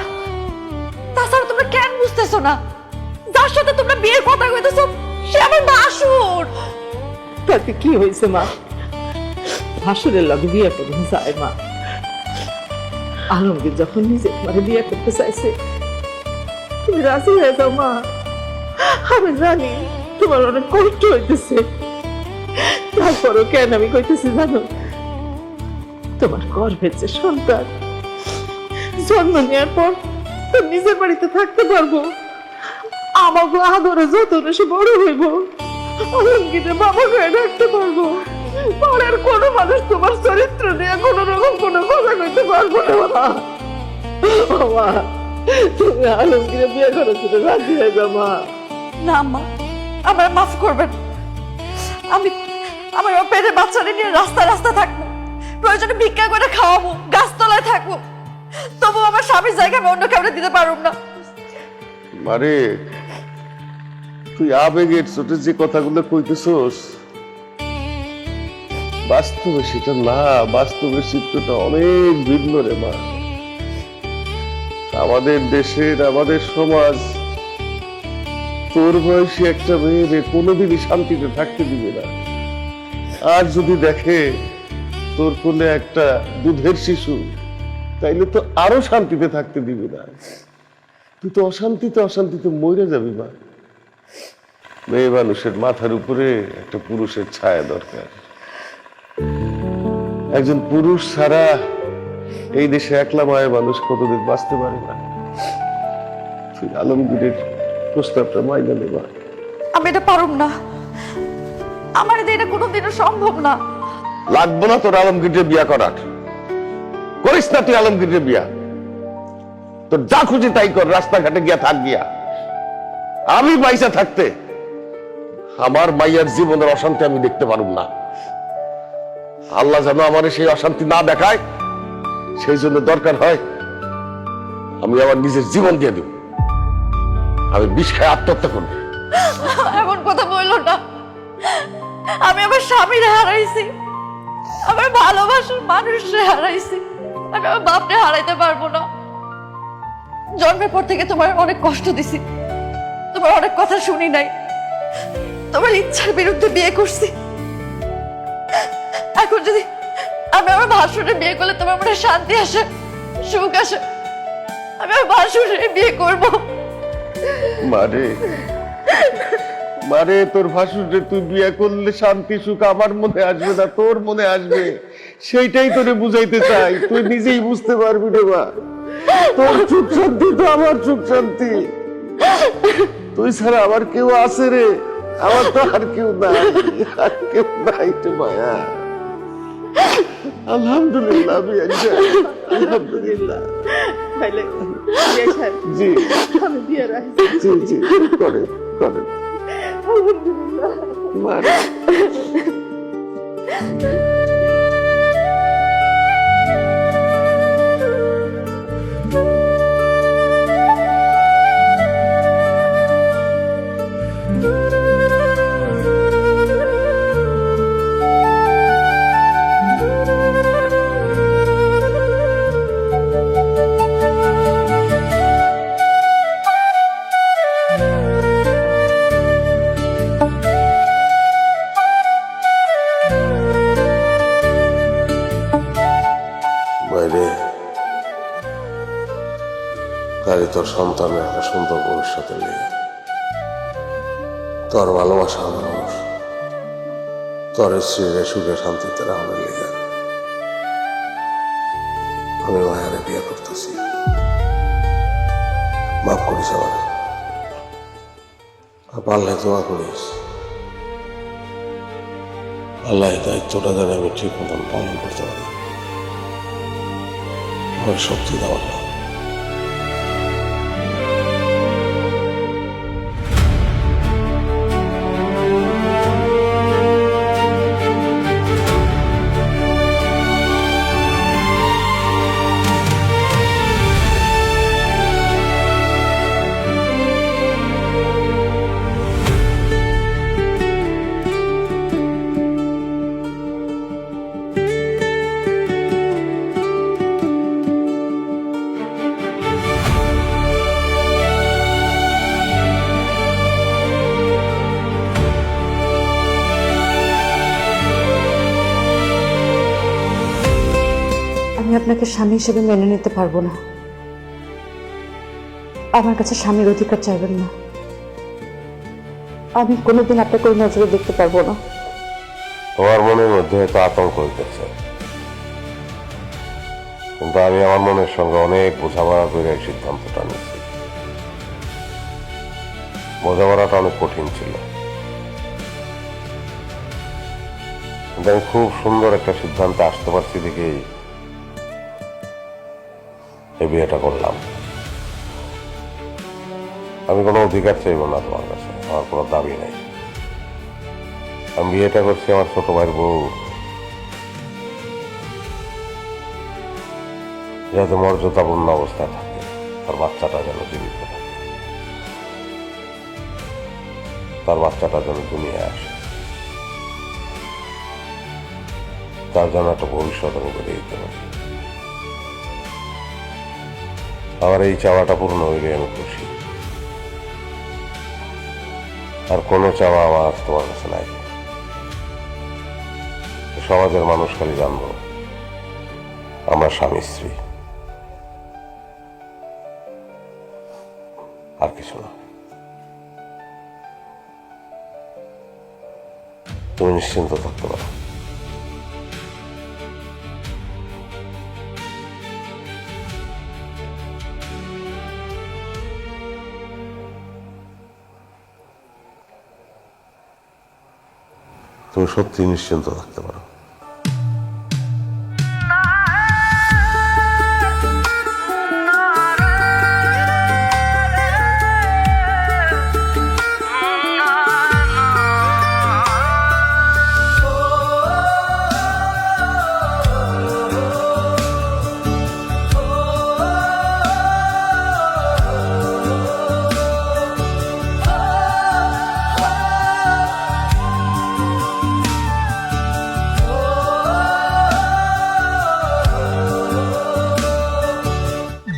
তাছাড়া তোমরা কেন বুঝতেছো না? যার সাথে তোমরা বিয়ের কথা কইতেছো সে আমার ভাসুর। তাতে কি হয়েছে মা? ভাসুরের লগে বিয়ে করতে চায় মা। আলমগীর যখন নিজে তোমার বিয়ে করতে চাইছে তুমি রাজি হয়ে যাও মা। আমি জানি তোমার অনেক কষ্ট হইতেছে, তারপরও কেন আমি কইতেছি জানো? তোমার গর্ভের যে সন্তান জন্ম নেওয়ার পর তো নিজের বাড়িতে থাকতে পারবো, আমাকে আদরে যতনে সে বড় হইব, আলমগীরের বাবা হয়ে রাখতে পারবো। পরের কোনো মানুষ তোমার চরিত্র নিয়ে কোন রকম কোনো কথা কইতে পারবো না। বাবা তুমি আলমগীরে বিয়ে করেছিল, রাজি হয়ে যাও মা। না মা, আমার মাফ করবেন। আমি আমার পেটে বাচ্চাটা নিয়ে রাস্তা রাস্তা থাকবো, প্রয়োজনে ভিক্ষা করে খাওয়াবো, গাছতলায় থাকবো, তবু আমার স্বামীর জায়গা আমি অন্য কাউকে দিতে পারব না। মারে তুই আবেগের চোটে যে কথাগুলো কইতেছস, বাস্তবে সেটা না। বাস্তবের চিত্রটা অনেক ভিন্ন রে মা। আমাদের দেশের, আমাদের সমাজ তোর বয়সী একটা মেয়েরে কোনোদিনই শান্তিতে থাকতে দিবে না। আর যদি দেখে তোর কোলে একটা দুধের শিশু, তাইলে তো আরো শান্তিতে থাকতে দিবি না। তুই তো অশান্তিতে অশান্তিতে মরে যাবি মা। মেয়ে মানুষের মাথার উপরে একটা পুরুষের ছায়া দরকার। একজন পুরুষ ছাড়া এই দেশে একলা মায়ের মানুষ কতদিন বাঁচতে পারে না। তুই আলমগীরের প্রস্তাবটা মাইনা নেবা। আমি এটা পারুম না, আমার এটা কোনোদিনও সম্ভব না। লাগবো না তোর আলমগীরের বিয়া করার। করিস না তুই আলমগীরের বিয়া। তোর যা খুশি তাই কর, রাস্তাঘাটে গিয়া থাক গিয়া। আমি পয়সা থাকতে আমার মাইয়ার জীবনের অশান্তি আমি দেখতে পারুম না। আল্লাহ যেন আমার সেই অশান্তি না দেখায়, সেই জন্য দরকার হয় আমি আমার নিজের জীবন দিয়ে দেব। আমি বিষ খায় আত্মহত্যা করব। এমন কথা বললো না। আমি আমার স্বামীরে হারাইছি, আমার ভালোবাসার মানুষরে হারাইছি, আমি আমার বাপরে হারাইতে পারবো না। জন্মের পর থেকে তোমার অনেক কষ্ট দিছি, তোমার অনেক কথা শুনি নাই, তোমার ইচ্ছার বিরুদ্ধে বিয়ে করছি। এখন যদি আমি আমার ভাসুরে বিয়ে করলে তোমার মনে শান্তি আসে, সুখ আসে, আমি আমার ভাসুরে বিয়ে করবো। মারে মারে তোর ভাসুরে তুই বিয়ে করলে শান্তি সুখ আমার মনে আসবে না, তোর মনে আসবে। সেইটাই তোরে বুঝাইতে চাই, তুই নিজেই বুঝতে পারবি রে মা। তোর সুখ শান্তি তো আমার সুখ শান্তি। তুই ছাড়া আমার কেউ আছে রে? আমার তো আর কেউ নাই, আর কেউ নাই রে মায়া। আলহামদুলিল্লাহ আমি আলহামদুলিল্লাহ। জি আমি বিয়ে রাখছি। জি জি করে করে মারে। তারই তোর সন্তানের একটা সুন্দর ভবিষ্যতের নিয়ে, তোর ভালোবাসা মানুষ, তোর স্ত্রীর সুখে শান্তিতে রাখবার লেগে আমি মায়ারে বিয়ে করতেছি। মাফ করিস আমার, পারলে দোয়া করিস আল্লাহ দায়িত্বটা যেন আমি ঠিক মতন পালন করতে পারি। আমার শক্তি দেওয়ার না। আপনাকে স্বামী হিসেবে মেনে নিতে পারবো না। আমার কাছে স্বামীর অধিকার চাইবেন না। আমি কোনোদিন আপনাকে ওই নজরে দেখতে পারবো না। তোমার মনের মধ্যে হয়তো আতঙ্ক হইতেছে, কিন্তু আমি আমার মনের সঙ্গে অনেক বোঝাপড়া করে এই সিদ্ধান্তটা নিচ্ছি। বোঝাপড়াটা অনেক কঠিন ছিল, কিন্তু আমি খুব সুন্দর একটা সিদ্ধান্তে আসতে পারছি দেখেই এই বিয়েটা করলাম। আমি কোনো অধিকার চাইব না তোমার কাছে, আমার কোনো দাবি নাই। আমি বিয়েটা করছি আমার ছোট ভাইয়ের বউ যাতে মর্যাদাপূর্ণ অবস্থায় থাকে, তার বাচ্চাটা যেন জীবিত থাকে, তার বাচ্চাটা যেন দুনিয়ায় আসে, তার যেন একটা ভবিষ্যৎ আমি করে দিতে পারি। আমার এই চাওয়াটা পূর্ণ হইলে আমি খুশি। আর কোনো চাওয়া আমার তোমার কাছে নাই। সমাজের মানুষ খালি জানবো আমরা স্বামী স্ত্রী, আর কিছু না। তুমি নিশ্চিন্ত থাকতে পারো। তুমি সত্যি নিশ্চিন্ত থাকতে পারো।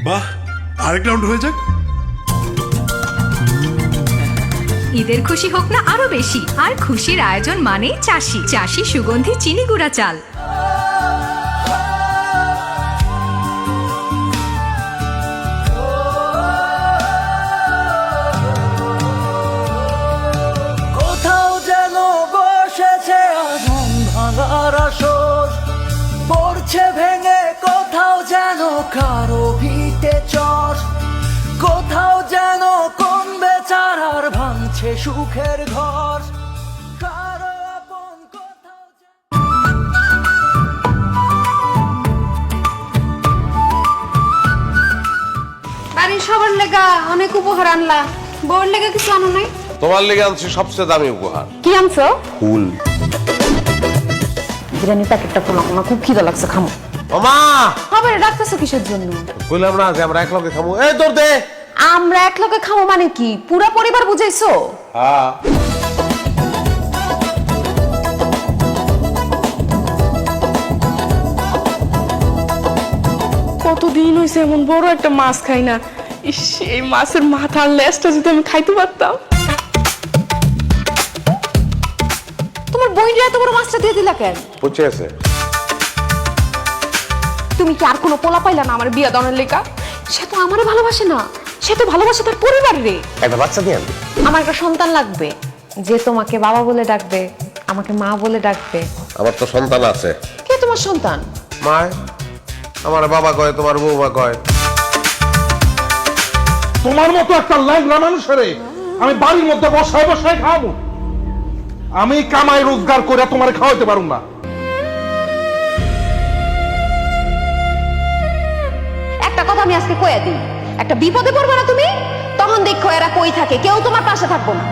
বাহ, আরেক রাউন্ড হয়ে যাক। ঈদের খুশি হোক না আরো বেশি, আর খুশির আয়োজন মানেই চাষি। চাষি সুগন্ধি চিনি গুঁড়া চাল। কোথাও যেন বসেছে আগুন ভাঙার আসর, পড়ছে ভেঙে কোথাও যেন কারো ভিটে চর, কোথাও যেন কোন বেচারার ভাঙছে সুখের ঘর, কারো আপন কোথাও বাড়ির সবার লেগা অনেক উপহার আনলা, বউর লেগা কিছু আনো নাই? তোমার লেগে আনছি সবচেয়ে দামি উপহার, কি আনছো? ফুল। বিরিয়ানি প্যাকেটটা খোলাম না, খুব খিদা লাগছে, খামো। ওমা খাবার ডাকতেছো কিসের জন্য? কইলাম না যে আমরা এক লগে খামু। এই তোর দে। আমরা এক লগে খাবো মানে কি পুরা পরিবার বুঝাইছো? হ্যাঁ, কতদিন হয়েছে এমন বড় একটা মাছ খাই না। ইস, এই মাছের মাথার লেজটা যদি আমি খাইতে পারতাম। তোমার বইনরা এত বড় মাছটা দিয়ে দিলা কেন? পচে আছে। তুমি কি আর কোনো পোলা পাইলা না আমার বিয়া দনের লেখা? সে তো আমারে ভালোবাসে না, সে তো ভালোবাসে তার পরিবার রে। একটা বাচ্চা দিয়ে আনবি। আমার একটা সন্তান লাগবে যে তোমাকে বাবা বলে ডাকবে, আমাকে মা বলে ডাকবে। আমার তো সন্তান আছে। কে তোমার সন্তান? মায় আমার বাবা কয়, তোমার বৌমা কয়। তোমার মতো একটা ল্যাংড়া মানুষের আমি বাড়ির মধ্যে বসায় বসায় খাওয়াবো? আমি কামাই রোজগার করে তোমার খাওয়াইতে পারুম না। একটা কথা আমি আজকে কইয়া দিই, একটা বিপদে পড়বে না তুমি, তখন দেখো এরা কই থাকে, কেউ তোমার পাশে থাকবো না।